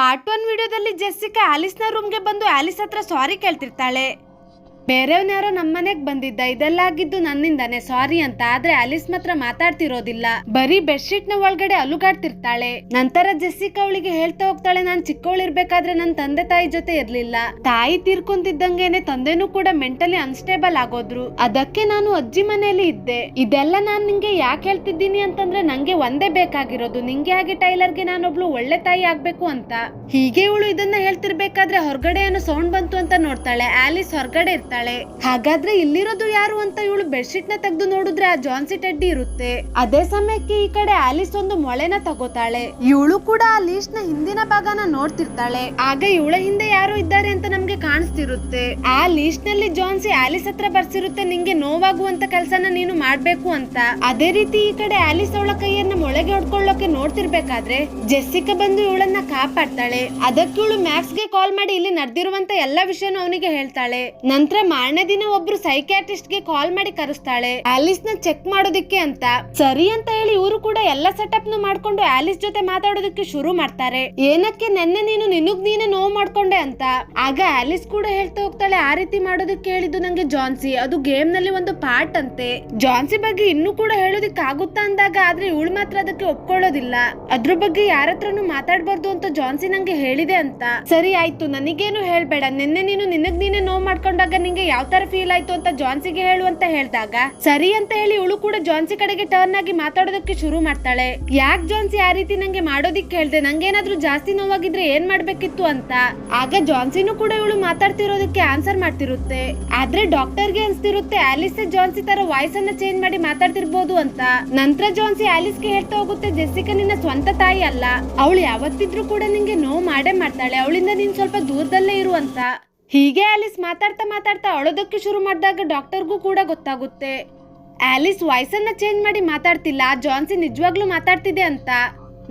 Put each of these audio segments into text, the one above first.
Part 1 ವಿಡಿಯೋದಲ್ಲಿ Jessica ಆಲಿಸ್ನ ರೂಮ್ಗೆ ಬಂದು ಆಲಿಸ್ ಹತ್ರ ಸಾರಿ ಕೇಳ್ತಿರ್ತಾಳೆ. ಬೇರೆಯವನ್ಯಾರೋ ನಮ್ಮನೆಗ್ ಬಂದಿದ್ದ, ಇದೆಲ್ಲ ಆಗಿದ್ದು ನನ್ನಿಂದಾನೆ, ಸಾರಿ ಅಂತ. ಆದ್ರೆ ಆಲಿಸ್ ಮಾತ್ರ ಮಾತಾಡ್ತಿರೋದಿಲ್ಲ, ಬರೀ ಬೆಡ್ಶೀಟ್ ನ ಒಳಗಡೆ ಅಲುಗಾಡ್ತಿರ್ತಾಳೆ. ನಂತರ ಜೆಸ್ಸಿಕಾ ಅವಳಿಗೆ ಹೇಳ್ತಾ ಹೋಗ್ತಾಳೆ, ನಾನ್ ಚಿಕ್ಕವಳಿರ್ಬೇಕಾದ್ರೆ ನನ್ ತಂದೆ ತಾಯಿ ಜೊತೆ ಇರ್ಲಿಲ್ಲ. ತಾಯಿ ತೀರ್ಕೊಂತಿದ್ದಂಗೆನೆ ತಂದೆನೂ ಕೂಡ ಮೆಂಟಲಿ ಅನ್ಸ್ಟೇಬಲ್ ಆಗೋದ್ರು. ಅದಕ್ಕೆ ನಾನು ಅಜ್ಜಿ ಮನೆಯಲ್ಲಿ ಇದ್ದೆ. ಇದೆಲ್ಲ ನಾನ್ ನಿಂಗೆ ಯಾಕೆ ಹೇಳ್ತಿದ್ದೀನಿ ಅಂತಂದ್ರೆ ನಂಗೆ ಒಂದೇ ಬೇಕಾಗಿರೋದು, ನಿಂಗೆ ಹಾಗೆ ಟೈಲರ್ಗೆ ನಾನೊಬ್ಳು ಒಳ್ಳೆ ತಾಯಿ ಆಗ್ಬೇಕು ಅಂತ. ಹೀಗೆ ಇವಳು ಇದನ್ನ ಹೇಳ್ತಿರ್ಬೇಕಾದ್ರೆ ಹೊರಗಡೆ ಏನೋ ಸೌಂಡ್ ಬಂತು ಅಂತ ನೋಡ್ತಾಳೆ. ಆಲಿಸ್ ಹೊರಗಡೆ ಇರ್ತಾಳೆ. ಹಾಗಾದ್ರೆ ಇಲ್ಲಿರೋದು ಯಾರು ಅಂತ ಇವಳು ಬೆಡ್ಶೀಟ್ ನ ತೆಗೆದು ನೋಡಿದ್ರೆ ಆ ಜಾನ್ಸಿ ಟೆಡ್ಡಿ ಇರುತ್ತೆ. ಅದೇ ಸಮಯಕ್ಕೆ ಈ ಕಡೆ ಆಲಿಸ್ ಒಂದು ಮೊಳೆನ ತಗೋತಾಳೆ. ಇವಳು ಕೂಡ ಆ ಲೀಸ್ಟ್ ನ ಹಿಂದಿನ ಭಾಗನ ನೋಡ್ತಿರ್ತಾಳೆ. ಆಗ ಇವಳ ಹಿಂದೆ ಯಾರು ಇದ್ದಾರೆ ಅಂತ ನಮ್ಗೆ ಕಾಣಿಸ್ತಿರುತ್ತೆ. ಆ ಲೀಸ್ಟ್ ನಲ್ಲಿ ಜಾನ್ಸಿ ಆಲಿಸ್ ಹತ್ರ ಬರ್ಸಿರುತ್ತೆ, ನಿಂಗೆ ನೋವಾಗುವಂತ ಕೆಲಸನ ನೀನು ಮಾಡ್ಬೇಕು ಅಂತ. ಅದೇ ರೀತಿ ಈ ಕಡೆ ಆಲಿಸ್ ಅವಳ ಕೈಯನ್ನ ಮೊಳೆಗೆ ಹೊಡ್ಕೊಳ್ಳೋಕೆ ನೋಡ್ತಿರ್ಬೇಕಾದ್ರೆ ಜೆಸ್ಸಿಕಾ ಬಂದು ಇವಳನ್ನ ಕಾಪಾಡ್ತಾಳೆ. ಅದಕ್ಕೆ ಇವಳು ಮ್ಯಾಕ್ಸ್ ಗೆ ಕಾಲ್ ಮಾಡಿ ಇಲ್ಲಿ ನಡೆದಿರುವಂತ ಎಲ್ಲಾ ವಿಷಯನೂ ಅವನಿಗೆ ಹೇಳ್ತಾಳೆ. ನಂತರ ಮಾರನೇ ದಿನ ಒಬ್ರು ಸೈಕ್ಯಾಟ್ರಿಸ್ಟ್ ಗೆ ಕಾಲ್ ಮಾಡಿ ಕರೆಸ್ತಾಳೆ ಆಲಿಸ್ ನ ಚೆಕ್ ಮಾಡೋದಿಕ್ಕೆ ಅಂತ. ಸರಿ ಅಂತ ಹೇಳಿ ಇವರು ಕೂಡ ಎಲ್ಲ ಸೆಟಪ್ ನು ಮಾಡ್ಕೊಂಡು ಆಲಿಸ್ ಜೊತೆ ಮಾತಾಡೋದಕ್ಕೆ ಶುರು ಮಾಡ್ತಾರೆ. ಏನಕ್ಕೆ ನೆನ್ನೆ ನೀನು ನಿನಗ್ ನೀನೆ ನೋವು ಮಾಡ್ಕೊಂಡೆ ಅಂತ. ಆಗ ಆಲಿಸ್ ಕೂಡ ಹೇಳ್ತಾ ಹೋಗ್ತಾಳೆ, ಆ ರೀತಿ ಮಾಡೋದಕ್ಕೆ ಹೇಳಿದ್ದು ನಂಗೆ ಜಾನ್ಸಿ, ಅದು ಗೇಮ್ ನಲ್ಲಿ ಒಂದು ಪಾರ್ಟ್ ಅಂತೆ. ಜಾನ್ಸಿ ಬಗ್ಗೆ ಇನ್ನೂ ಕೂಡ ಹೇಳೋದಿಕ್ ಆಗುತ್ತಾ ಅಂದಾಗ ಆದ್ರೆ ಇವಳು ಮಾತ್ರ ಅದಕ್ಕೆ ಒಪ್ಕೊಳ್ಳೋದಿಲ್ಲ. ಅದ್ರ ಬಗ್ಗೆ ಯಾರತ್ರನು ಮಾತಾಡ್ಬಾರ್ದು ಅಂತ ಜಾನ್ಸಿ ನಂಗೆ ಹೇಳಿದೆ ಅಂತ. ಸರಿ ಆಯ್ತು, ನನಗೇನು ಹೇಳ್ಬೇಡ, ನಿನ್ನೆ ನೀನು ನಿನಗ್ ನೀನೆ ನೋವು ಮಾಡ್ಕೊಂಡಾಗ ನಿಂಗೆ ಯಾವ ತರ ಫೀಲ್ ಆಯ್ತು ಅಂತ ಜಾನ್ಸಿಗೆ ಹೇಳು ಅಂತ ಹೇಳಿದಾಗ ಸರಿ ಅಂತ ಹೇಳಿ ಇವಳು ಕೂಡ ಜಾನ್ಸಿ ಕಡೆಗೆ ಟರ್ನ್ ಆಗಿ ಮಾತಾಡೋದಕ್ಕೆ ಶುರು ಮಾಡ್ತಾಳೆ. ಯಾಕೆ ಜಾನ್ಸಿ ಆ ರೀತಿ ನಂಗೆ ಮಾಡೋದಿಕ್ಕೆ ಹೇಳ್ದೆ, ನಂಗೇನಾದ್ರೂ ಜಾಸ್ತಿ ನೋವಾಗಿದ್ರೆ ಏನ್ ಮಾಡ್ಬೇಕಿತ್ತು ಅಂತ. ಆಗ ಜಾನ್ಸಿನೂ ಕೂಡ ಇವಳು ಮಾತಾಡ್ತಿರೋದಕ್ಕೆ ಆನ್ಸರ್ ಮಾಡ್ತಿರುತ್ತೆ. ಆದ್ರೆ ಡಾಕ್ಟರ್ಗೆ ಅನ್ಸ್ತಿರುತ್ತೆ ಆಲಿಸ್ ಜಾನ್ಸಿ ತರ ವಾಯ್ಸ್ ಅನ್ನ ಚೇಂಜ್ ಮಾಡಿ ಮಾತಾಡ್ತಿರ್ಬೋದು ಅಂತ. ನಂತರ ಜಾನ್ಸಿ ಆಲಿಸ್ಗೆ ಹೇಳ್ತಾ ಹೋಗುತ್ತೆ, ಜೆಸ್ಸಿಕಾ ನಿನ್ನ ಸ್ವಂತ ತಾಯಿ ಅಲ್ಲ, ಅವಳು ಯಾವತ್ತಿದ್ರು ಕೂಡ ನಿಂಗೆ ನೋವು ಮಾಡೇ ಮಾಡ್ತಾಳೆ, ಅವಳಿಂದ ನೀನ್ ಸ್ವಲ್ಪ ದೂರದಲ್ಲೇ ಇರು ಅಂತ. ಹೀಗೆ ಆಲಿಸ್ ಮಾತಾಡ್ತಾ ಮಾತಾಡ್ತಾ ಅಳೋದಕ್ಕೆ ಶುರು ಮಾಡಿದಾಗ ಡಾಕ್ಟರ್ಗೂ ಕೂಡ ಗೊತ್ತಾಗುತ್ತೆ ಆಲಿಸ್ ವಾಯ್ಸ್ ಅನ್ನ ಚೇಂಜ್ ಮಾಡಿ ಮಾತಾಡ್ತಿಲ್ಲ, ಜಾನ್ಸಿ ನಿಜವಾಗ್ಲೂ ಮಾತಾಡ್ತಿದೆ ಅಂತ.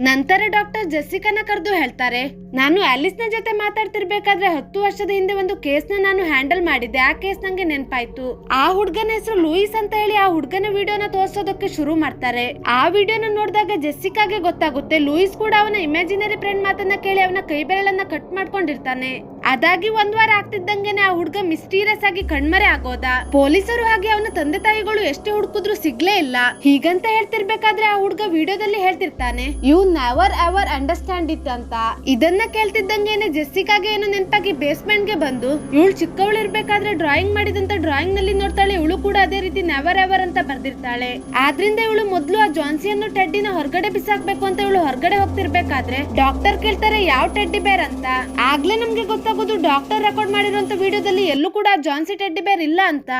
ನಂತರ ಡಾಕ್ಟರ್ ಜೆಸ್ಸಿಕಾನ ಕರೆದು ಹೇಳ್ತಾರೆ, ನಾನು ಆಲಿಸ್ ನ ಜೊತೆ ಮಾತಾಡ್ತಿರ್ಬೇಕಾದ್ರೆ 10 ವರ್ಷದ ಹಿಂದೆ ಒಂದು ಕೇಸ್ ನ ನಾನು ಹ್ಯಾಂಡಲ್ ಮಾಡಿದ್ದೆ. ಆ ಕೇಸ್ ನಂಗೆ ನೆನಪಾಯ್ತು. ಆ ಹುಡ್ಗನ ಹೆಸರು ಲೂಯಿಸ್ ಅಂತ ಹೇಳಿ ಆ ಹುಡ್ಗನ ವಿಡಿಯೋನ ತೋರ್ಸೋದಕ್ಕೆ ಶುರು ಮಾಡ್ತಾರೆ. ಆ ವಿಡಿಯೋನ ನೋಡಿದಾಗ ಜೆಸ್ಸಿಕಾಗೆ ಗೊತ್ತಾಗುತ್ತೆ ಲೂಯಿಸ್ ಕೂಡ ಅವನ ಇಮ್ಯಾಜಿನರಿ ಫ್ರೆಂಡ್ ಮಾತನ್ನ ಕೇಳಿ ಅವನ ಕೈ ಬೆರಳನ್ನ ಕಟ್ ಮಾಡ್ಕೊಂಡಿರ್ತಾನೆ. ಅದಾಗಿ 1 ವಾರ ಆಗ್ತಿದ್ದಂಗೆನೆ ಆ ಹುಡ್ಗ ಮಿಸ್ಟೀರಿಯಸ್ ಆಗಿ ಕಣ್ಮರೆ ಆಗೋದ. ಪೊಲೀಸರು ಹಾಗೆ ಅವನ ತಂದೆ ತಾಯಿಗಳು ಎಷ್ಟೇ ಹುಡುಕಿದ್ರು ಸಿಗ್ಲೇ ಇಲ್ಲ. ಹೀಗಂತ ಹೇಳ್ತಿರ್ಬೇಕಾದ್ರೆ ಆ ಹುಡ್ಗ ವಿಡಿಯೋದಲ್ಲಿ ಹೇಳ್ತಿರ್ತಾನೆ, you never ever understand it ಅಂತ. ಇದನ್ನ ಕೇಳ್ತಿದ್ದಂಗೆನೆ ಜೆಸ್ಸಿಕಾಗೆ ಏನು ನೆನಪಾಗಿ ಬೇಸ್ಮೆಂಟ್ ಗೆ ಬಂದು ಇವಳು ಚಿಕ್ಕವಳಿರ್ಬೇಕಾದ್ರೆ ಡ್ರಾಯಿಂಗ್ ಮಾಡಿದಂತ ಡ್ರಾಯಿಂಗ್ ನಲ್ಲಿ ನೋಡ್ತಾಳೆ. ಇವಳು ಕೂಡ ಅದೇ ರೀತಿ ನೆವರ್ ಎವರ್ ಅಂತ ಬರ್ದಿರ್ತಾಳೆ. ಆದ್ರಿಂದ ಇವಳು ಮೊದ್ಲು ಆ ಜಾನ್ಸಿಯನ್ನು ಟೆಡ್ಡಿನ ಹೊರಗಡೆ ಬಿಸಾಕ್ಬೇಕು ಅಂತ ಇವಳು ಹೊರಗಡೆ ಹೋಗ್ತಿರ್ಬೇಕಾದ್ರೆ ಡಾಕ್ಟರ್ ಕೇಳ್ತಾರೆ ಯಾವ ಟೆಡ್ಡಿ ಬೇರ್ ಅಂತ. ಆಗ್ಲೇ ನಮ್ಗೆ ಗೊತ್ತಾಗೋದು ಡಾಕ್ಟರ್ ರೆಕಾರ್ಡ್ ಮಾಡಿರುವಂತ ವಿಡಿಯೋದಲ್ಲಿ ಎಲ್ಲೂ ಕೂಡ ಜಾನ್ಸಿ ಟೆಡ್ಡಿ ಬೇರ್ ಇಲ್ಲ ಅಂತ.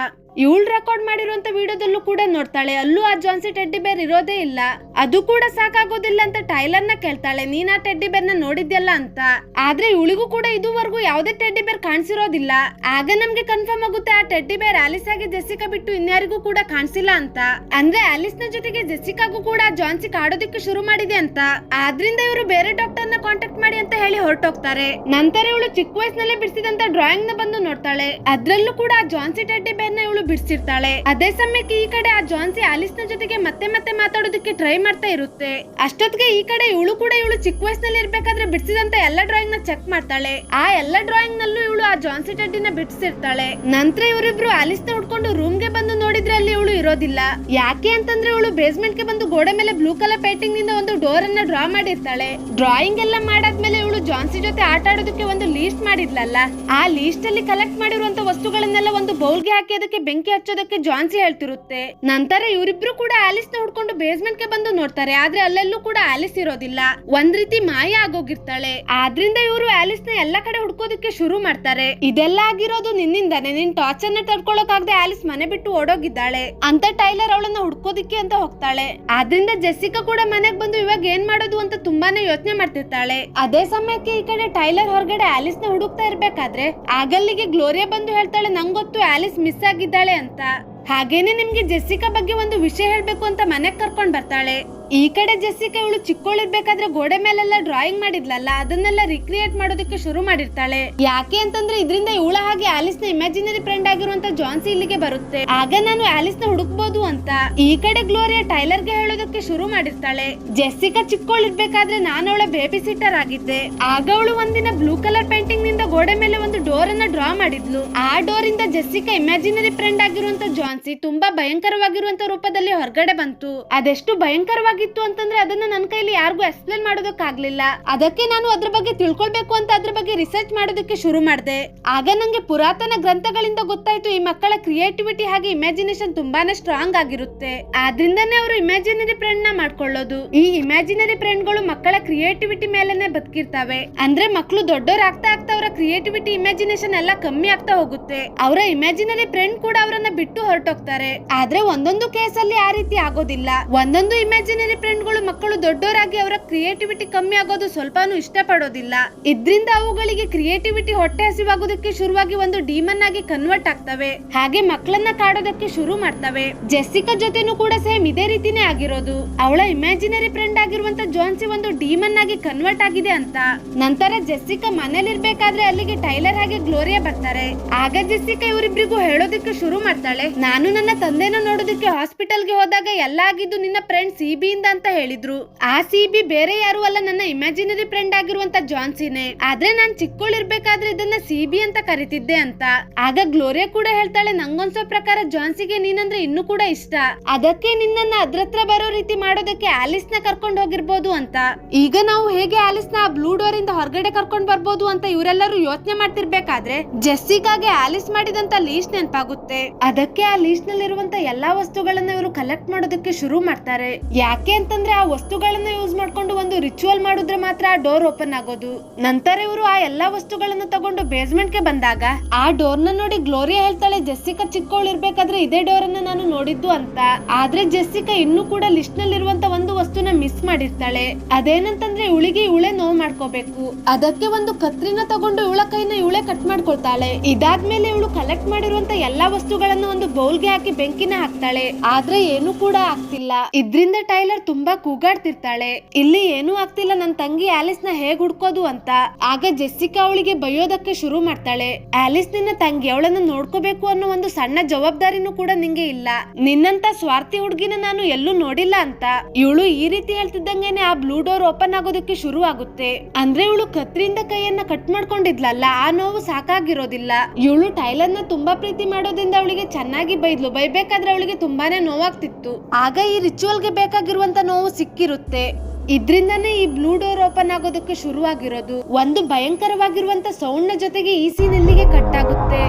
ಇವಳು ರೆಕಾರ್ಡ್ ಮಾಡಿರುವಂತ ವಿಡಿಯೋದಲ್ಲೂ ಕೂಡ ನೋಡ್ತಾಳೆ, ಅಲ್ಲೂ ಆ ಜಾನ್ಸಿ ಟೆಡ್ಡಿ ಬೇರ್ ಇರೋದೇ ಇಲ್ಲ. ಅದು ಕೂಡ ಸಾಕಾಗೋದಿಲ್ಲ ಅಂತ ಟೈಲರ್ ನ ಕೇಳ್ತಾಳೆ, ನೀನ್ ಆ ಟೆಡ್ಡಿ ಬೇರ್ ನ ನೋಡಿದ್ಯಲ್ಲ ಅಂತ. ಆದ್ರೆ ಇವಳಿಗೂ ಕೂಡ ಇದುವರೆಗೂ ಯಾವುದೇ ಟೆಡ್ಡಿ ಬೇರ್ ಕಾಣಿಸಿರೋದಿಲ್ಲ. ಆಗ ನಮ್ಗೆ ಕನ್ಫರ್ಮ್ ಆಗುತ್ತೆ ಆ ಟೆಡ್ಡಿ ಬೇರ್ ಆಲಿಸ್ ಆಗಿ ಜೆಸ್ಸಿಕಾ ಬಿಟ್ಟು ಇನ್ಯಾರಿಗೂ ಕೂಡ ಕಾಣಿಸಿಲ್ಲ ಅಂತ. ಅಂದ್ರೆ ಆಲಿಸ್ ನ ಜೊತೆಗೆ ಜೆಸ್ಸಿಕಾಗೂ ಕೂಡ ಜಾನ್ಸಿ ಕಾಡೋದಕ್ಕೆ ಶುರು ಮಾಡಿದೆ ಅಂತ. ಆದ್ರಿಂದ ಇವರು ಬೇರೆ ಡಾಕ್ಟರ್ ನ ಕಾಂಟ್ಯಾಕ್ಟ್ ಮಾಡಿ ಅಂತ ಹೇಳಿ ಹೊರಟೋಗ್ತಾರೆ. ನಂತರ ಇವಳು ಚಿಕ್ಕ ವಯಸ್ಸಿನಲ್ಲೇ ಬಿಡಿಸಿದಂತ ಡ್ರಾಯಿಂಗ್ ನ ಬಂದು ನೋಡ್ತಾಳೆ. ಅದ್ರಲ್ಲೂ ಕೂಡ ಆ ಜಾನ್ಸಿ ಟೆಡ್ಡಿ ಬೇರ್ ನ ಇವಳು ಬಿಡಿಸಿರ್ತಾಳೆ. ಅದೇ ಸಮಯಕ್ಕೆ ಈ ಕಡೆ ಆ ಜಾನ್ಸಿ ಆಲಿಸ್ ನ ಜೊತೆಗೆ ಮತ್ತೆ ಮತ್ತೆ ಮಾತಾಡೋದಕ್ಕೆ ಟ್ರೈ ಮಾಡ್ತಾ ಇರುತ್ತೆ. ಅಷ್ಟೊತ್ತಿಗೆ ಈ ಕಡೆ ಇವಳು ಕೂಡ ಇವಳು ಚಿಕ್ಕ ವಯಸ್ಸಿನಲ್ಲಿ ಇರ್ಬೇಕಾದ್ರೆ ಬಿಡಿಸಿದಂತ ಎಲ್ಲ ಡ್ರಾಯಿಂಗ್ ನ ಚೆಕ್ ಮಾಡ್ತಾಳೆ. ಆ ಎಲ್ಲ ಡ್ರಾಯಿಂಗ್ ನಲ್ಲೂ ಇವಳು ಆ ಜಾನ್ಸಿ ಟೆಡ್ಡಿನ ಬಿಡಿಸಿರ್ತಾಳೆ. ನಂತರ ಇವರಿಬ್ರು ಆಲಿಸ್ ನ ಹುಡ್ಕೊಂಡು ರೂಮ್ ಗೆ ಬಂದು ನೋಡಿದ್ರೆ ಅಲ್ಲಿ ಇವಳು ಇರೋದಿಲ್ಲ. ಯಾಕೆ ಅಂತಂದ್ರೆ ಇವಳು ಬೇಸ್ಮೆಂಟ್ ಗೆ ಬಂದು ಗೋಡೆ ಮೇಲೆ ಬ್ಲೂ ಕಲರ್ ಪೇಂಟಿಂಗ್ ನಿಂದ ಒಂದು ಡೋರ್ ಅನ್ನ ಡ್ರಾ ಮಾಡಿರ್ತಾಳೆ. ಡ್ರಾಯಿಂಗ್ ಎಲ್ಲ ಮಾಡಾದ್ಮೇಲೆ ಇವಳು ಜಾನ್ಸಿ ಜೊತೆ ಆಟ ಆಡೋದಕ್ಕೆ ಒಂದು ಲೀಸ್ಟ್ ಮಾಡಿದ್ಲಲ್ಲ, ಆ ಲೀಸ್ಟ್ ಅಲ್ಲಿ ಕಲೆಕ್ಟ್ ಮಾಡಿರುವಂತ ವಸ್ತುಗಳನ್ನೆಲ್ಲ ಒಂದು ಬೌಲ್ಗೆ ಹಾಕಿ ಅದಕ್ಕೆ ಬೆಂಕಿ ಹಚ್ಚೋದಕ್ಕೆ ಜಾನ್ಸಿ ಹೇಳ್ತಿರುತ್ತೆ. ನಂತರ ಇವರಿಬ್ರು ಕೂಡ ಆಲಿಸ್ ನ ಹುಡ್ಕೊಂಡು ಬೇಸ್ಮೆಂಟ್ ಗೆ ಬಂದು ನೋಡ್ತಾರೆ. ಆದ್ರೆ ಅಲ್ಲೆಲ್ಲೂ ಕೂಡ ಆಲಿಸ್ ಇರೋದಿಲ್ಲ, ಒಂದ್ ರೀತಿ ಮಾಯ ಆಗೋಗಿರ್ತಾಳೆ. ಆದ್ರಿಂದ ಇವರು ಆಲಿಸ್ ನ ಎಲ್ಲಾ ಕಡೆ ಹುಡ್ಕೋದಕ್ಕೆ ಶುರು ಮಾಡ್ತಾರೆ. ಇದೆಲ್ಲ ಆಗಿರೋದು ನಿನ್ನಿಂದಾನೆ, ನಿನ್ ಟಾರ್ಚರ್ ನ ತಡ್ಕೊಳಕಾಗದೆ ಆಲಿಸ್ ಮನೆ ಬಿಟ್ಟು ಓಡೋಗಿದ್ದಾಳೆ ಅಂತ ಟೈಲರ್ ಅವಳನ್ನ ಹುಡ್ಕೋದಿಕ್ಕೆ ಅಂತ ಹೋಗ್ತಾಳೆ. ಆದ್ರಿಂದ ಜೆಸ್ಸಿಕಾ ಕೂಡ ಮನೆಗ್ ಬಂದು ಇವಾಗ ಏನ್ ಮಾಡೋದು ಅಂತ ತುಂಬಾನೇ ಯೋಚನೆ ಮಾಡ್ತಿರ್ತಾಳೆ. ಅದೇ ಸಮಯಕ್ಕೆ ಈ ಕಡೆ ಟೈಲರ್ ಹೊರಗಡೆ ಆಲಿಸ್ ನ ಹುಡುಕ್ತಾ ಇರ್ಬೇಕಾದ್ರೆ ಆಗಲ್ಲಿಗೆ ಗ್ಲೋರಿಯಾ ಬಂದು ಹೇಳ್ತಾಳೆ, ನಂಗೊತ್ತು ಆಲಿಸ್ ಮಿಸ್ ಆಗಿದ್ದಾಳೆ ಅಂತ. ಹಾಗೇನೆ ನಿಮ್ಗೆ ಜೆಸ್ಸಿಕಾ ಬಗ್ಗೆ ಒಂದು ವಿಷಯ ಹೇಳ್ಬೇಕು ಅಂತ ಮನೆಗ್ ಕರ್ಕೊಂಡ್ ಬರ್ತಾಳೆ. ಈ ಕಡೆ ಜೆಸ್ಸಿಕಾ ಇವಳು ಚಿಕ್ಕವಳಿರ್ಬೇಕಾದ್ರೆ ಗೋಡೆ ಮೇಲೆಲ್ಲ ಡ್ರಾಯಿಂಗ್ ಮಾಡಿದ್ಲಲ್ಲ ಅದನ್ನೆಲ್ಲ ರಿಕ್ರಿಯೇಟ್ ಮಾಡೋದಕ್ಕೆ ಶುರು ಮಾಡಿರ್ತಾಳೆ. ಯಾಕೆ ಅಂತಂದ್ರೆ ಇದರಿಂದ ಇವಳ ಹಾಗೆ ಆಲಿಸ್ ನ ಇಮ್ಯಾಜಿನರಿ ಫ್ರೆಂಡ್ ಆಗಿರುವಂತ ಜಾನ್ಸಿ ಇಲ್ಲಿಗೆ ಬರುತ್ತೆ. ಆಗ ನಾನು ಆಲಿಸ್ ನ ಹುಡುಕ್ಬೋದು ಅಂತ. ಈ ಕಡೆ ಗ್ಲೋರಿಯಾ ಟೈಲರ್ ಗೆ ಹೇಳೋದಕ್ಕೆ ಶುರು ಮಾಡಿರ್ತಾಳೆ. ಜೆಸ್ಸಿಕಾ ಚಿಕ್ಕವಳಿರ್ಬೇಕಾದ್ರೆ ನಾನು ಅವಳ ಬೇಬಿ ಸಿಟ್ಟರ್ ಆಗಿದ್ದೆ. ಆಗ ಅವಳು ಒಂದಿನ ಬ್ಲೂ ಕಲರ್ ಪೇಂಟಿಂಗ್ ನಿಂದ ಗೋಡೆ ಮೇಲೆ ಒಂದು ಡೋರ್ ಅನ್ನ ಡ್ರಾ ಮಾಡಿದ್ಲು. ಆ ಡೋರ್ ಇಂದ ಜೆಸ್ಸಿಕಾ ಇಮ್ಯಾಜಿನರಿ ಫ್ರೆಂಡ್ ಆಗಿರುವಂತ ಜಾನ್ಸಿ ತುಂಬಾ ಭಯಂಕರವಾಗಿರುವಂತ ರೂಪದಲ್ಲಿ ಹೊರಗಡೆ ಬಂತು. ಅದೆಷ್ಟು ಭಯಂಕರವಾಗಿತ್ತು ಅಂತಂದ್ರೆ ಅದನ್ನ ನನ್ನ ಕೈಲಿ ಯಾರಿಗೂ ಎಕ್ಸ್ಪ್ಲೇನ್ ಮಾಡೋದಕ್ಕಾಗ್ಲಿಲ್ಲ. ಅದಕ್ಕೆ ನಾನು ಅದ್ರ ಬಗ್ಗೆ ತಿಳ್ಕೊಳ್ಬೇಕು ಅಂತ ಅದ್ರ ಬಗ್ಗೆ ರಿಸರ್ಚ್ ಮಾಡೋದಕ್ಕೆ ಶುರು ಮಾಡಿದೆ. ಆಗ ನಂಗೆ ಪುರಾತನ ಗ್ರಂಥಗಳಿಂದ ಗೊತ್ತಾಯ್ತು ಈ ಮಕ್ಕಳ ಕ್ರಿಯೇಟಿವಿಟಿ ಹಾಗೆ ಇಮ್ಯಾಜಿನೇಷನ್ ತುಂಬಾನೇ ಸ್ಟ್ರಾಂಗ್ ಆಗಿರುತ್ತೆ. ಆದ್ರಿಂದಾನೇ ಅವರು ಇಮ್ಯಾಜಿನರಿ ಫ್ರೆಂಡ್ ನ ಮಾಡ್ಕೊಳ್ಳೋದು. ಈ ಇಮ್ಯಾಜಿನರಿ ಫ್ರೆಂಡ್ ಗಳು ಮಕ್ಕಳ ಕ್ರಿಯೇಟಿವಿಟಿ ಮೇಲೆನೆ ಬದುಕಿರ್ತವೆ. ಅಂದ್ರೆ ಮಕ್ಕಳು ದೊಡ್ಡೋರ್ ಆಗ್ತಾ ಆಗ್ತಾ ಅವರ ಕ್ರಿಯೇಟಿವಿಟಿ ಇಮ್ಯಾಜಿನೇಷನ್ ಎಲ್ಲ ಕಮ್ಮಿ ಆಗ್ತಾ ಹೋಗುತ್ತೆ. ಅವರ ಇಮ್ಯಾಜಿನರಿ ಫ್ರೆಂಡ್ ಕೂಡ ಅವರನ್ನ ಬಿಟ್ಟು ಹೊರಟೋಗ್ತಾರೆ. ಆದ್ರೆ ಒಂದೊಂದು ಕೇಸ್ ಅಲ್ಲಿ ಆ ರೀತಿ ಆಗೋದಿಲ್ಲ. ಒಂದೊಂದು ಇಮ್ಯಾಜಿನರಿ ಫ್ರೆಂಡ್ ಗಳು ಮಕ್ಕಳು ದೊಡ್ಡವರಾಗಿ ಅವರ ಕ್ರಿಯೇಟಿವಿಟಿ ಕಮ್ಮಿ ಆಗೋದು ಸ್ವಲ್ಪನೂ ಇಷ್ಟ ಪಡೋದಿಲ್ಲ. ಇದ್ರಿಂದ ಅವುಗಳಿಗೆ ಕ್ರಿಯೇಟಿವಿಟಿ ಹೊಟ್ಟೆ ಹಸಿವಾಗೋದಕ್ಕೆ ಶುರುವಾಗಿ ಒಂದು ಡೀಮನ್ ಆಗಿ ಕನ್ವರ್ಟ್ ಆಗ್ತವೆ. ಹಾಗೆ ಮಕ್ಕಳನ್ನ ಕಾಡೋದಕ್ಕೆ ಶುರು ಮಾಡ್ತವೆ. ಜೆಸ್ಸಿಕಾ ಜೊತೆನೂ ಕೂಡ ಸೇಮ್ ಇದೇ ರೀತಿನೇ ಆಗಿರೋದು. ಅವಳ ಇಮ್ಯಾಜಿನರಿ ಫ್ರೆಂಡ್ ಆಗಿರುವಂತ ಜಾನ್ಸಿ ಒಂದು ಡೀಮನ್ ಆಗಿ ಕನ್ವರ್ಟ್ ಆಗಿದೆ ಅಂತ. ನಂತರ ಜೆಸ್ಸಿಕಾ ಮನೇಲಿರ್ಬೇಕಾದ್ರೆ ಅಲ್ಲಿಗೆ ಟೈಲರ್ ಹಾಗೆ ಗ್ಲೋರಿಯಾ ಬರ್ತಾರೆ. ಆಗ ಜೆಸ್ಸಿಕಾ ಇವರಿಬ್ರಿಗೂ ಹೇಳೋದಕ್ಕೆ ಶುರು ಮಾಡ್ತಾಳೆ, ನಾನು ನನ್ನ ತಂದೆನ ನೋಡೋದಕ್ಕೆ ಹಾಸ್ಪಿಟಲ್ಗೆ ಹೋದಾಗ ಎಲ್ಲ ಆಗಿದ್ದು ನಿನ್ನ ಫ್ರೆಂಡ್ ಸಿಬಿ ಇಂದ ಅಂತ ಹೇಳಿದ್ರು. ಆ ಸಿಬಿ ಬೇರೆ ಯಾರು ಅಲ್ಲ, ನನ್ನ ಇಮ್ಯಾಜಿನರಿ ಫ್ರೆಂಡ್ ಆಗಿರುವಂತ ಜಾನ್ಸಿನೇ. ಆದ್ರೆ ನಾನ್ ಚಿಕ್ಕವಳಿರ್ಬೇಕಾದ್ರೆ ಇದನ್ನ ಸಿಬಿ ಅಂತ ಕರಿತಿದ್ದೆ ಅಂತ. ಆಗ ಗ್ಲೋರಿಯಾ ಕೂಡ ಹೇಳ್ತಾಳೆ, ನಂಗೊಂದ್ಸೋ ಪ್ರಕಾರ ಜಾನ್ಸಿಗೆ ನೀನಂದ್ರೆ ಇನ್ನೂ ಕೂಡ ಇಷ್ಟ. ಅದಕ್ಕೆ ನಿನ್ನನ್ನ ಅದ್ರತ್ರ ಬರೋ ರೀತಿ ಮಾಡೋದಕ್ಕೆ ಆಲಿಸ್ ನ ಕರ್ಕೊಂಡು ಹೋಗಿರ್ಬೋದು ಅಂತ. ಈಗ ನಾವು ಹೇಗೆ ಆಲಿಸ್ ನ ಬ್ಲೂ ಡೋರ್ ಇಂದ ಹೊರಗಡೆ ಕರ್ಕೊಂಡ್ ಬರ್ಬೋದು ಅಂತ ಇವರೆಲ್ಲರೂ ಯೋಚನೆ ಮಾಡ್ತಿರ್ಬೇಕಾದ್ರೆ ಜೆಸ್ಸಿಕಾಗೆ ಆಲಿಸ್ ಮಾಡಿದಂತ ಲೀಸ್ಟ್ ನೆನಪಾಗುತ್ತೆ. ಅದಕ್ಕೆ ಆ ಲೀಸ್ಟ್ ನಲ್ಲಿರುವಂತ ಎಲ್ಲಾ ವಸ್ತುಗಳನ್ನ ಇವರು ಕಲೆಕ್ಟ್ ಮಾಡೋದಕ್ಕೆ ಶುರು ಮಾಡ್ತಾರೆ. ಯಾಕೆ ಅಂತಂದ್ರೆ ಆ ವಸ್ತುಗಳನ್ನ ಯೂಸ್ ಮಾಡ್ಕೊಂಡು ಒಂದು ರಿಚುವಲ್ ಮಾಡಿದ್ರೆ ಮಾತ್ರ ಆ ಡೋರ್ ಓಪನ್ ಆಗೋದು. ನಂತರ ಇವರು ಆ ಎಲ್ಲಾ ವಸ್ತುಗಳನ್ನ ತಗೊಂಡು ಬೇಸ್ಮೆಂಟ್ ಗೆ ಬಂದಾಗ ಆ ಡೋರ್ ನ ನೋಡಿ ಗ್ಲೋರಿಯಾ ಹೇಳ್ತಾಳೆ, ಜೆಸ್ಸಿಕಾ ಚಿಕ್ಕವಳಿರ್ಬೇಕಾದ್ರೆ ಇದೇ ಡೋರ್ ಅನ್ನ ನಾನು ನೋಡಿದ್ದು ಅಂತ. ಆದ್ರೆ ಜೆಸ್ಸಿಕಾ ಇನ್ನೂ ಕೂಡ ಲಿಸ್ಟ್ ನಲ್ಲಿರುವಂತ ಒಂದು ವಸ್ತುನ ಮಿಸ್ ಮಾಡಿರ್ತಾಳೆ. ಅದೇನಂತಂದ್ರೆ ಇವಳೆ ನೋವು ಮಾಡ್ಕೋಬೇಕು. ಅದಕ್ಕೆ ಒಂದು ಕತ್ರಿನ ತಗೊಂಡು ಇವಳ ಕೈನ ಇವಳೆ ಕಟ್ ಮಾಡ್ಕೊಳ್ತಾಳೆ. ಇದಾದ್ಮೇಲೆ ಇವಳು ಕಲೆಕ್ಟ್ ಮಾಡಿರುವಂತ ಎಲ್ಲಾ ವಸ್ತುಗಳನ್ನ ಒಂದು ಬೌಲ್ಗೆ ಹಾಕಿ ಬೆಂಕಿನ ಹಾಕ್ತಾಳೆ. ಆದ್ರೆ ಏನು ಕೂಡ ಆಗ್ತಿಲ್ಲ. ಇದ್ರಿಂದ ಟೈಲರ್ ತುಂಬಾ ಕೂಗಾಡ್ತಿರ್ತಾಳೆ, ಇಲ್ಲಿ ಏನೂ ಆಗ್ತಿಲ್ಲ, ನನ್ ತಂಗಿ ಆಲಿಸ್ ನ ಹೇಗ್ ಹುಡ್ಕೋದು ಅಂತ. ಆಗ ಜೆಸ್ಸಿಕಾ ಅವಳಿಗೆ ಬೈಯೋದಕ್ಕೆ ಶುರು ಮಾಡ್ತಾಳೆ, ಆಲಿಸ್ ನಿನ್ನ ತಂಗಿ, ಅವಳನ್ನ ನೋಡ್ಕೋಬೇಕು ಅನ್ನೋ ಒಂದು ಸಣ್ಣ ಜವಾಬ್ದಾರಿನೂ ಕೂಡ ನಿಂಗೆ ಇಲ್ಲ. ನಿನ್ನಂತ ಸ್ವಾರ್ಥಿ ಹುಡುಗಿನ ನಾನು ಎಲ್ಲೂ ನೋಡಿಲ್ಲ ಅಂತ. ಇವಳು ಈ ರೀತಿ ಹೇಳ್ತಿದ್ದಂಗೆನೆ ಆ ಬ್ಲೂ ಡೋರ್ ಓಪನ್ ಆಗೋದಕ್ಕೆ ಶುರು ಆಗುತ್ತೆ. ಅಂದ್ರೆ ಇವಳು ಕತ್ರಿಯಿಂದ ಕೈಯನ್ನ ಕಟ್ ಮಾಡ್ಕೊಂಡಿದ್ಲಲ್ಲ, ಆ ನೋವು ಸಾಕಾಗಿರೋದಿಲ್ಲ. ಇವಳು ಟೈಲರ್ ನ ತುಂಬಾ ಪ್ರೀತಿ ಮಾಡೋದ್ರಿಂದ ಅವಳಿಗೆ ಚೆನ್ನಾಗಿ ಬೈದ್ಲು. ಬೈಬೇಕಾದ್ರೆ ಅವಳಿಗೆ ತುಂಬಾನೇ ನೋವಾಗ್ತಿತ್ತು. ಆಗ ಈ ರಿಚುವಲ್ ಗೆ ಬೇಕಾಗಿರುವಂತ ನೋವು ಸಿಕ್ಕಿರುತ್ತೆ. ಇದ್ರಿಂದಾನೇ ಈ ಬ್ಲೂ ಡೋರ್ ಓಪನ್ ಆಗೋದಕ್ಕೆ ಶುರುವಾಗಿರೋದು. ಒಂದು ಭಯಂಕರವಾಗಿರುವಂತ ಸೌಂಡ್ ನ ಜೊತೆಗೆ ಈ ಸೀನ್ ಇಲ್ಲಿಗೆ ಕಟ್ ಆಗುತ್ತೆ.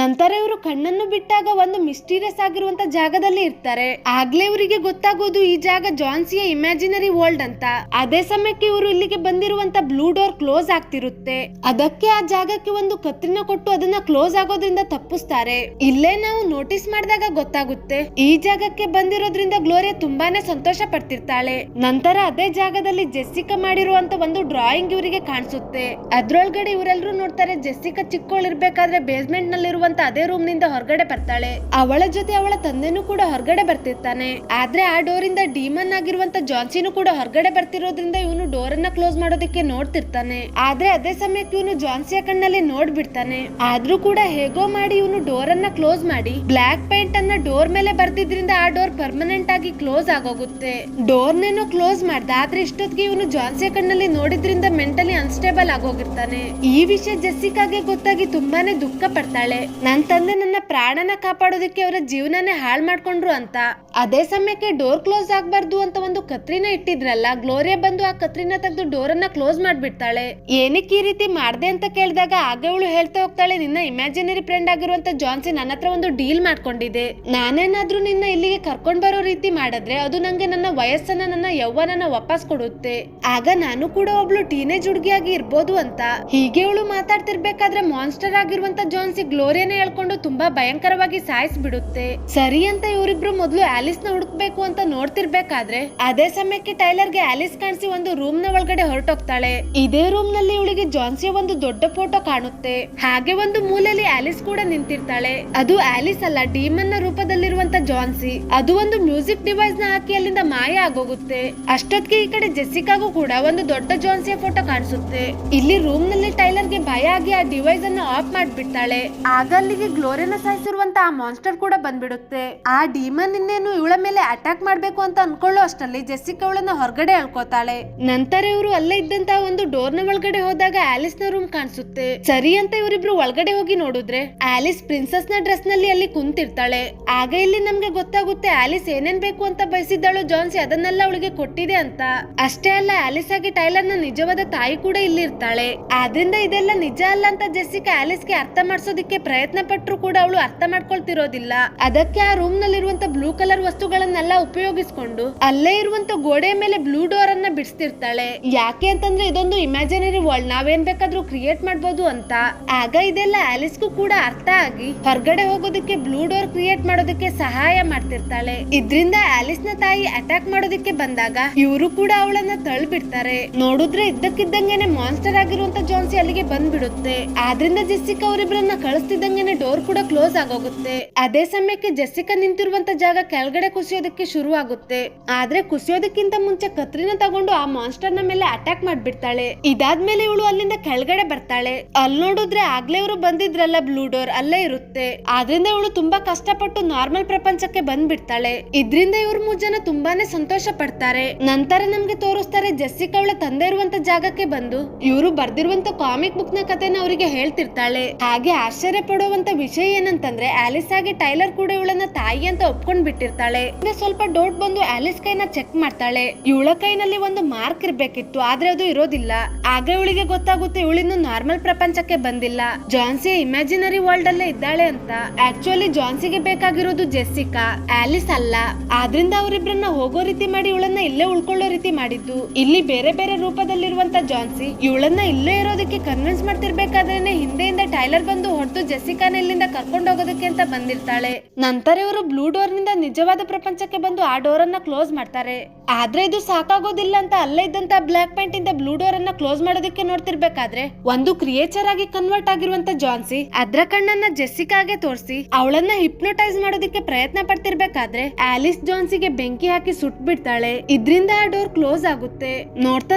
ನಂತರ ಇವರು ಕಣ್ಣನ್ನು ಬಿಟ್ಟಾಗ ಒಂದು ಮಿಸ್ಟೀರಿಯಸ್ ಆಗಿರುವಂತ ಜಾಗದಲ್ಲಿ ಇರ್ತಾರೆ. ಆಗ್ಲೇ ಇವರಿಗೆ ಗೊತ್ತಾಗೋದು ಈ ಜಾಗ ಜಾನ್ಸಿಯ ಇಮ್ಯಾಜಿನರಿ ವರ್ಲ್ಡ್ ಅಂತ. ಅದೇ ಸಮಯಕ್ಕೆ ಇವರು ಇಲ್ಲಿಗೆ ಬಂದಿರುವಂತ ಬ್ಲೂ ಡೋರ್ ಕ್ಲೋಸ್ ಆಗ್ತಿರುತ್ತೆ. ಅದಕ್ಕೆ ಆ ಜಾಗಕ್ಕೆ ಒಂದು ಕತ್ರಿನ ಕೊಟ್ಟು ಅದನ್ನ ಕ್ಲೋಸ್ ಆಗೋದ್ರಿಂದ ತಪ್ಪಿಸ್ತಾರೆ. ಇಲ್ಲೇ ನಾವು ನೋಟಿಸ್ ಮಾಡಿದಾಗ ಗೊತ್ತಾಗುತ್ತೆ, ಈ ಜಾಗಕ್ಕೆ ಬಂದಿರೋದ್ರಿಂದ ಗ್ಲೋರಿಯಾ ತುಂಬಾನೇ ಸಂತೋಷ ಪಡ್ತಿರ್ತಾಳೆ. ನಂತರ ಅದೇ ಜಾಗದಲ್ಲಿ ಜೆಸ್ಸಿಕಾ ಮಾಡಿರುವಂತ ಒಂದು ಡ್ರಾಯಿಂಗ್ ಇವರಿಗೆ ಕಾಣಿಸುತ್ತೆ. ಅದ್ರೊಳಗಡೆ ಇವರೆಲ್ಲರೂ ನೋಡ್ತಾರೆ, ಜೆಸ್ಸಿಕಾ ಚಿಕ್ಕವಳಿರ್ಬೇಕಾದ್ರೆ ಬೇಸ್ಮೆಂಟ್ ನಲ್ಲಿರುವ ಅದೇ ರೂಮ್ ನಿಂದ ಹೊರಗಡೆ ಬರ್ತಾಳೆ. ಅವಳ ಜೊತೆ ಅವಳ ತಂದೆನೂ ಕೂಡ ಹೊರಗಡೆ ಬರ್ತಿರ್ತಾನೆ. ಆದ್ರೆ ಆ ಡೋರ್ ಇಂದ ಡೀಮನ್ ಆಗಿರುವಂತ ಜಾನ್ಸಿನೂ ಕೂಡ ಹೊರಗಡೆ ಬರ್ತಿರೋದ್ರಿಂದ ಇವನು ಡೋರ್ ಅನ್ನ ಕ್ಲೋಸ್ ಮಾಡೋದಕ್ಕೆ ನೋಡ್ತಿರ್ತಾನೆ. ಆದ್ರೆ ಅದೇ ಸಮಯಕ್ಕೆ ಇವನು ಜಾನ್ಸಿಯ ಕಣ್ಣಲ್ಲಿ ನೋಡ್ಬಿಡ್ತಾನೆ. ಆದ್ರೂ ಕೂಡ ಹೇಗೋ ಮಾಡಿ ಇವನು ಡೋರ್ ಅನ್ನ ಕ್ಲೋಸ್ ಮಾಡಿ ಬ್ಲಾಕ್ ಪೇಂಟ್ ಅನ್ನ ಡೋರ್ ಮೇಲೆ ಬರ್ತಿದ್ರಿಂದ ಆ ಡೋರ್ ಪರ್ಮನೆಂಟ್ ಆಗಿ ಕ್ಲೋಸ್ ಆಗೋಗುತ್ತೆ. ಡೋರ್ ನೇನೋ ಕ್ಲೋಸ್ ಮಾಡ್ದ, ಆದ್ರೆ ಇಷ್ಟೊತ್ತಿಗೆ ಇವನು ಜಾನ್ಸಿಯ ಕಣ್ಣಲ್ಲಿ ನೋಡಿದ್ರಿಂದ ಮೆಂಟಲಿ ಅನ್ಸ್ಟೇಬಲ್ ಆಗೋಗಿರ್ತಾನೆ. ಈ ವಿಷಯ ಜೆಸ್ಸಿಕಾಗೆ ಗೊತ್ತಾಗಿ ತುಂಬಾನೇ ದುಃಖ ಪಡ್ತಾಳೆ. ನನ್ ತಂದೆ ನನ್ನ ಪ್ರಾಣನ ಕಾಪಾಡೋದಕ್ಕೆ ಅವರ ಜೀವನನೇ ಹಾಳು ಮಾಡ್ಕೊಂಡ್ರು ಅಂತ. ಅದೇ ಸಮಯಕ್ಕೆ ಡೋರ್ ಕ್ಲೋಸ್ ಆಗ್ಬಾರ್ದು ಅಂತ ಒಂದು ಕತ್ರಿನ ಇಟ್ಟಿದ್ರಲ್ಲ, ಗ್ಲೋರಿಯಾ ಬಂದು ಆ ಕತ್ರಿನ ತೆಗೆದು ಡೋರ್ ಅನ್ನ ಕ್ಲೋಸ್ ಮಾಡ್ಬಿಡ್ತಾಳೆ. ಏನಕ್ಕೆ ಈ ರೀತಿ ಮಾಡ್ದೆ ಅಂತ ಕೇಳಿದಾಗ ಆಗ ಅವಳು ಹೇಳ್ತಾ ಹೋಗ್ತಾಳೆ, ನಿನ್ನ ಇಮ್ಯಾಜಿನರಿ ಫ್ರೆಂಡ್ ಆಗಿರುವಂತ ಜಾನ್ಸಿ ನನ್ನ ಹತ್ರ ಒಂದು ಡೀಲ್ ಮಾಡ್ಕೊಂಡಿದೆ. ನಾನೇನಾದ್ರೂ ನಿನ್ನ ಇಲ್ಲಿಗೆ ಕರ್ಕೊಂಡ್ ಬರೋ ರೀತಿ ಮಾಡಿದ್ರೆ ಅದು ನಂಗೆ ನನ್ನ ವಯಸ್ಸನ್ನ, ನನ್ನ ಯೌವನನ ವಾಪಸ್ ಕೊಡುತ್ತೆ. ಆಗ ನಾನು ಕೂಡ ಒಬ್ಳು ಟೀನೇಜ್ ಹುಡುಗಿಯಾಗಿ ಇರ್ಬೋದು ಅಂತ. ಹೀಗೆ ಅವಳು ಮಾತಾಡ್ತಿರ್ಬೇಕಾದ್ರೆ ಮಾನ್ಸ್ಟರ್ ಆಗಿರುವಂತ ಜಾನ್ಸಿ ಗ್ಲೋರಿಯಾನೇ ಹೇಳ್ಕೊಂಡು ತುಂಬಾ ಭಯಂಕರವಾಗಿ ಸಾಯಿಸ್ಬಿಡುತ್ತೆ. ಸರಿ ಅಂತ ಇವರಿಬ್ರು ಮೊದಲು ಆಲಿಸ್ ನ ಹುಡುಕ್ಬೇಕು ಅಂತ ನೋಡ್ತಿರ್ಬೇಕಾದ್ರೆ ಅದೇ ಸಮಯಕ್ಕೆ ಟೈಲರ್ಗೆ ಆಲಿಸ್ ಕಾಣಿಸಿ ಒಂದು ರೂಮ್ ನ ಒಳಗಡೆ ಹೊರಟೋಗ್ತಾಳೆ. ಇದೇ ರೂಮ್ ನಲ್ಲಿ ಇವಳಿಗೆ ಜಾನ್ಸಿಯ ಒಂದು ದೊಡ್ಡ ಫೋಟೋ ಕಾಣುತ್ತೆ. ಹಾಗೆ ಒಂದು ಮೂಲೆಯಲ್ಲಿ ಆಲಿಸ್ ಕೂಡ ನಿಂತಿರ್ತಾಳೆ. ಅದು ಆಲಿಸ್ ಅಲ್ಲ, ಡೀಮನ್ ನ ರೂಪದಲ್ಲಿರುವಂತ ಜಾನ್ಸಿ. ಅದು ಒಂದು ಮ್ಯೂಸಿಕ್ ಡಿವೈಸ್ ನ ಹಾಕಿ ಅಲ್ಲಿಂದ ಮಾಯ ಆಗೋಗುತ್ತೆ. ಅಷ್ಟೊತ್ತಿಗೆ ಈ ಕಡೆ ಜೆಸ್ಸಿಕಾಗೂ ಕೂಡ ಒಂದು ದೊಡ್ಡ ಜಾನ್ಸಿಯ ಫೋಟೋ ಕಾಣಿಸುತ್ತೆ. ಇಲ್ಲಿ ರೂಮ್ ನಲ್ಲಿ ಟೈಲರ್ಗೆ ಭಯ ಆಗಿ ಆ ಡಿವೈಸ್ ಅನ್ನು ಆಫ್ ಮಾಡ್ಬಿಡ್ತಾಳೆ. ಆಗ ಅಲ್ಲಿಗೆ ಗ್ಲೋರಿಯನ ಸಾಯಿಸಿರುವಂತ ಆ ಮಾನ್ಸ್ಟರ್ ಕೂಡ ಬಂದ್ಬಿಡುತ್ತೆ. ಆ ಡೀಮನ್ ಇನ್ನೇನು ಇವಳ ಮೇಲೆ ಅಟ್ಯಾಕ್ ಮಾಡ್ಬೇಕು ಅಂತ ಅನ್ಕೊಳ್ಳೋ ಅಷ್ಟರಲ್ಲಿ ಜೆಸ್ಸಿಕಾ ಅವಳನ್ನ ಹೊರಗಡೆ ಎಳ್ಕೋತಾಳೆ. ನಂತರ ಇವರು ಅಲ್ಲೇ ಇದ್ದಂತ ಒಂದು ಡೋರ್ ನ ಒಳಗಡೆ ಹೋದಾಗ ಆಲಿಸ್ ನ ರೂಮ್ ಕಾಣಿಸುತ್ತೆ. ಸರಿ ಅಂತ ಇವರಿಬ್ರು ಒಳಗಡೆ ಹೋಗಿ ನೋಡಿದ್ರೆ ಆಲಿಸ್ ಪ್ರಿನ್ಸೆಸ್ ನ ಡ್ರೆಸ್ ನಲ್ಲಿ ಅಲ್ಲಿ ಕುಂತಿರ್ತಾಳೆ. ಆಗ ಇಲ್ಲಿ ನಮ್ಗೆ ಗೊತ್ತಾಗುತ್ತೆ ಆಲಿಸ್ ಏನೇನ್ ಬೇಕು ಅಂತ ಬಯಸಿದ್ದಾಳು ಜಾನ್ಸಿ ಅದನ್ನೆಲ್ಲ ಅವಳಿಗೆ ಕೊಟ್ಟಿದೆ ಅಂತ. ಅಷ್ಟೇ ಅಲ್ಲ, ಆಲಿಸ್ ಆಗಿ ಟೈಲರ್ ನ ನಿಜವಾದ ತಾಯಿ ಕೂಡ ಇಲ್ಲಿ ಇರ್ತಾಳೆ. ಆದ್ರಿಂದ ಇದೆಲ್ಲ ನಿಜ ಅಲ್ಲ ಅಂತ ಜೆಸ್ಸಿಕಾ ಆಲಿಸ್ಗೆ ಅರ್ಥ ಮಾಡಿಸೋದಿಕ್ಕೆ ಪ್ರಯತ್ನ ಪಟ್ಟರು ಕೂಡ ಅವಳು ಅರ್ಥ ಮಾಡ್ಕೊಳ್ತಿರೋದಿಲ್ಲ. ಅದಕ್ಕೆ ಆ ರೂಮ್ ನಲ್ಲಿರುವಂತ ಬ್ಲೂ ಕಲರ್ ವಸ್ತುಗಳನ್ನೆಲ್ಲ ಉಪಯೋಗಿಸ್ಕೊಂಡು ಅಲ್ಲೇ ಇರುವಂತ ಗೋಡೆಯ ಮೇಲೆ ಬ್ಲೂ ಡೋರ್ ಅನ್ನ ಬಿಡಿಸ್ತಿರ್ತಾಳೆ. ಯಾಕೆ ಅಂತಂದ್ರೆ ಇದೊಂದು ಇಮ್ಯಾಜಿನರಿ ವರ್ಲ್ಡ್, ನಾವೇನ್ ಬೇಕಾದ್ರೂ ಕ್ರಿಯೇಟ್ ಮಾಡ್ಬೋದು ಅಂತ. ಆಗ ಇದೆಲ್ಲ ಆಲಿಸ್ಗೂ ಕೂಡ ಅರ್ಥ ಆಗಿ ಹೊರಗಡೆ ಹೋಗೋದಕ್ಕೆ ಬ್ಲೂ ಡೋರ್ ಕ್ರಿಯೇಟ್ ಮಾಡೋದಕ್ಕೆ ಸಹಾಯ ಮಾಡ್ತಿರ್ತಾಳೆ. ಇದ್ರಿಂದ ಆಲಿಸ್ ನ ತಾಯಿ ಅಟ್ಯಾಕ್ ಮಾಡೋದಕ್ಕೆ ಬಂದಾಗ ಇವರು ಕೂಡ ಅವಳನ್ನ ತಳ್ಳಿಬಿಡ್ತಾರೆ. ನೋಡಿದ್ರೆ ಇದ್ದಕ್ಕಿದ್ದಂಗೆನೆ ಮಾನ್ಸ್ಟರ್ ಆಗಿರುವಂತ ಜಾನ್ಸಿ ಅಲ್ಲಿಗೆ ಬಂದ್ಬಿಡುತ್ತೆ. ಆದ್ರಿಂದ ಜೆಸ್ಸಿಕಾ ಅವರಿಬ್ಬರನ್ನ ಕಳಿಸ್ತಿದ್ದಂಗೆನೆ ಡೋರ್ ಕೂಡ ಕ್ಲೋಸ್ ಆಗೋಗುತ್ತೆ. ಅದೇ ಸಮಯಕ್ಕೆ ಜೆಸ್ಸಿಕಾ ನಿಂತಿರುವಂತ ಜಾಗ ಕೆಳಗಡೆ ಕುಸಿಯೋದಕ್ಕೆ ಶುರು ಆಗುತ್ತೆ. ಆದ್ರೆ ಕುಸಿಯೋದಕ್ಕಿಂತ ಮುಂಚೆ ಕತ್ರಿನ ತಗೊಂಡು ಆ ಮಾನ್ಸ್ಟರ್ ನ ಮೇಲೆ ಅಟ್ಯಾಕ್ ಮಾಡ್ಬಿಡ್ತಾಳೆ. ಇದಾದ್ಮೇಲೆ ಇವಳು ಅಲ್ಲಿಂದ ಕೆಳಗಡೆ ಬರ್ತಾಳೆ. ಅಲ್ಲಿ ನೋಡಿದ್ರೆ ಆಗ್ಲೇ ಇವರು ಬಂದಿದ್ರಲ್ಲ ಬ್ಲೂ ಡೋರ್ ಅಲ್ಲೇ ಇರುತ್ತೆ. ಆದ್ರಿಂದ ಇವಳು ತುಂಬಾ ಕಷ್ಟಪಟ್ಟು ನಾರ್ಮಲ್ ಪ್ರಪಂಚಕ್ಕೆ ಬಂದ್ಬಿಡ್ತಾಳೆ. ಇದ್ರಿಂದ ಇವ್ರ ಮೂರ್ ಜನ ತುಂಬಾನೇ ಸಂತೋಷ ಪಡ್ತಾರೆ. ನಂತರ ನಮ್ಗೆ ತೋರಿಸ್ತಾರೆ ಜೆಸ್ಸಿಕಾ ಅವಳ ತಂದೆ ಇರುವಂತ ಜಾಗಕ್ಕೆ ಬಂದು ಇವರು ಬರ್ದಿರುವಂತ ಕಾಮಿಕ್ ಬುಕ್ ನ ಕಥೆನ ಅವರಿಗೆ ಹೇಳ್ತಿರ್ತಾಳೆ. ಹಾಗೆ ಆಶ್ಚರ್ಯ ಪಡುವಂತ ವಿಷಯ ಏನಂತಂದ್ರೆ ಆಲಿಸ್ ಆಗಿ ಟೈಲರ್ ಕೂಡ ಇವಳನ್ನ ತಾಯಿ ಅಂತ ಒಪ್ಕೊಂಡ್ ಬಿಟ್ಟಿರ್ತಾಳೆ. ಸ್ವಲ್ಪ ಡೌಟ್ ಬಂದು ಆಲಿಸ್ ಕೈನ ಚೆಕ್ ಮಾಡ್ತಾಳೆ. ಇವಳ ಕೈನಲ್ಲಿ ಒಂದು ಮಾರ್ಕ್ ಇರ್ಬೇಕಿತ್ತು, ಆದ್ರೆ ಅದು ಇರೋದಿಲ್ಲ. ಆಗ ಇವಳಿಗೆ ಗೊತ್ತಾಗುತ್ತೆ ಇವಳಿನ್ನು ನಾರ್ಮಲ್ ಪ್ರಪಂಚಕ್ಕೆ ಬಂದಿಲ್ಲ, ಜಾನ್ಸಿ ಇಮ್ಯಾಜಿನರಿ ವರ್ಲ್ಡ್ ಅಲ್ಲೇ ಇದ್ದಾಳೆ ಅಂತ. ಆಕ್ಚುಲಿ ಜಾನ್ಸಿಗೆ ಬೇಕಾಗಿರೋದು ಜೆಸ್ಸಿಕಾ, ಆಲಿಸ್ ಅಲ್ಲ. ಆದ್ರಿಂದ ಅವರಿಬ್ರನ್ನ ಹೋಗೋ ರೀತಿ ಮಾಡಿ ಇವಳನ್ನ ಇಲ್ಲೇ ಉಳ್ಕೊಳ್ಳೋ ರೀತಿ ಮಾಡಿದ್ದು. ಇಲ್ಲಿ ಬೇರೆ ಬೇರೆ ರೂಪದಲ್ಲಿರುವಂತ ಜಾನ್ಸಿ ಇವಳನ್ನ ಇಲ್ಲೇ ಇರೋದಕ್ಕೆ ಕನ್ವಿನ್ಸ್ ಮಾಡ್ತಿರ್ಬೇಕಾದ್ರೇನೆ ಹಿಂದೆಯಿಂದ ಟೈಲರ್ ಬಂದು ಹೊಡೆದು ಜೆಸ್ಸಿಕಾನ ಇಲ್ಲಿಂದ ಕರ್ಕೊಂಡು ಹೋಗೋದಕ್ಕೆ ಅಂತ ಬಂದಿರ್ತಾಳೆ. ನಂತರ ಇವರು ಬ್ಲೂ ಡೋರ್ ನಿಂದ ನಿಜವಾದ ಪ್ರಪಂಚಕ್ಕೆ ಬಂದು ಆ ಡೋರ್ ಅನ್ನ ಕ್ಲೋಸ್ ಮಾಡ್ತಾರೆ. ಆದ್ರೆ ಇದು ಸಾಕಾಗೋದಿಲ್ಲ ಅಂತ ಅಲ್ಲೇ ಇದ್ದಂತ ಬ್ಲಾಕ್ ಪ್ಯಾಂಟ್ ಇಂದ ಬ್ಲೂ ಡೋರ್ ಅನ್ನ ಕ್ಲೋಸ್ ಮಾಡೋದಕ್ಕೆ ನೋಡ್ತಿರ್ಬೇಕಾದ್ರೆ ಒಂದು ಕ್ರಿಯೇಚರ್ ಆಗಿ ಕನ್ವರ್ಟ್ ಆಗಿರುವಂತ ಜಾನ್ಸಿ ಅದ್ರ ಕಣ್ಣನ್ನ ಜೆಸ್ಸಿಕಾಗೆ ತೋರಿಸಿ ಅವಳನ್ನ ಹಿಪ್ನೋಟೈಸ್ ಮಾಡೋದಕ್ಕೆ ಪ್ರಯತ್ನ ಪಡ್ತಿರ್ಬೇಕಾದ್ರೆ ಆಲಿಸ್ ಜಾನ್ಸಿಗೆ ಬೆಂಕಿ ಹಾಕಿ ಸುಟ್ ಬಿಡ್ತಾಳೆ. ಇದ್ರಿಂದ ಆ ಡೋರ್ ಕ್ಲೋಸ್ ಆಗುತ್ತೆ.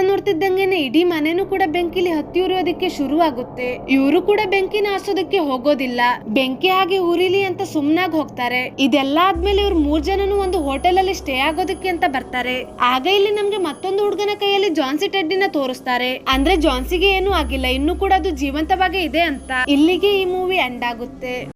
ನೋಡ್ತಿದ್ದಂಗೆನೆ ಇಡೀ ಮನೆನೂ ಕೂಡ ಬೆಂಕಿಲಿ ಹತ್ತಿ ಉರಿಯೋದಕ್ಕೆ ಶುರು ಆಗುತ್ತೆ. ಇವರು ಕೂಡ ಬೆಂಕಿನ ಹಾಸೋದಕ್ಕೆ ಹೋಗೋದಿಲ್ಲ, ಬೆಂಕಿ ಹಾಗೆ ಉರಿಲಿ ಅಂತ ಸುಮ್ನಾಗ್ ಹೋಗ್ತಾರೆ. ಇದೆಲ್ಲ ಆದ್ಮೇಲೆ ಇವ್ರು ಮೂರ್ ಜನನು ಒಂದು ಹೋಟೆಲ್ ಅಲ್ಲಿ ಸ್ಟೇ ಆಗೋದಕ್ಕೆ ಅಂತ ಬರ್ತಾರೆ. ಆಗ ಇಲ್ಲಿ ನಮ್ಗೆ ಮತ್ತೊಂದು ಹುಡುಗನ ಕೈಯಲ್ಲಿ ಜಾನ್ಸಿ ಟೆಡ್ಡಿನ ತೋರಿಸ್ತಾರೆ. ಅಂದ್ರೆ ಜಾನ್ಸಿಗೆ ಏನೂ ಆಗಿಲ್ಲ, ಇನ್ನು ಕೂಡ ಅದು ಜೀವಂತವಾಗೇ ಇದೆ ಅಂತ. ಇಲ್ಲಿಗೆ ಈ ಮೂವಿ ಎಂಡ್ ಆಗುತ್ತೆ.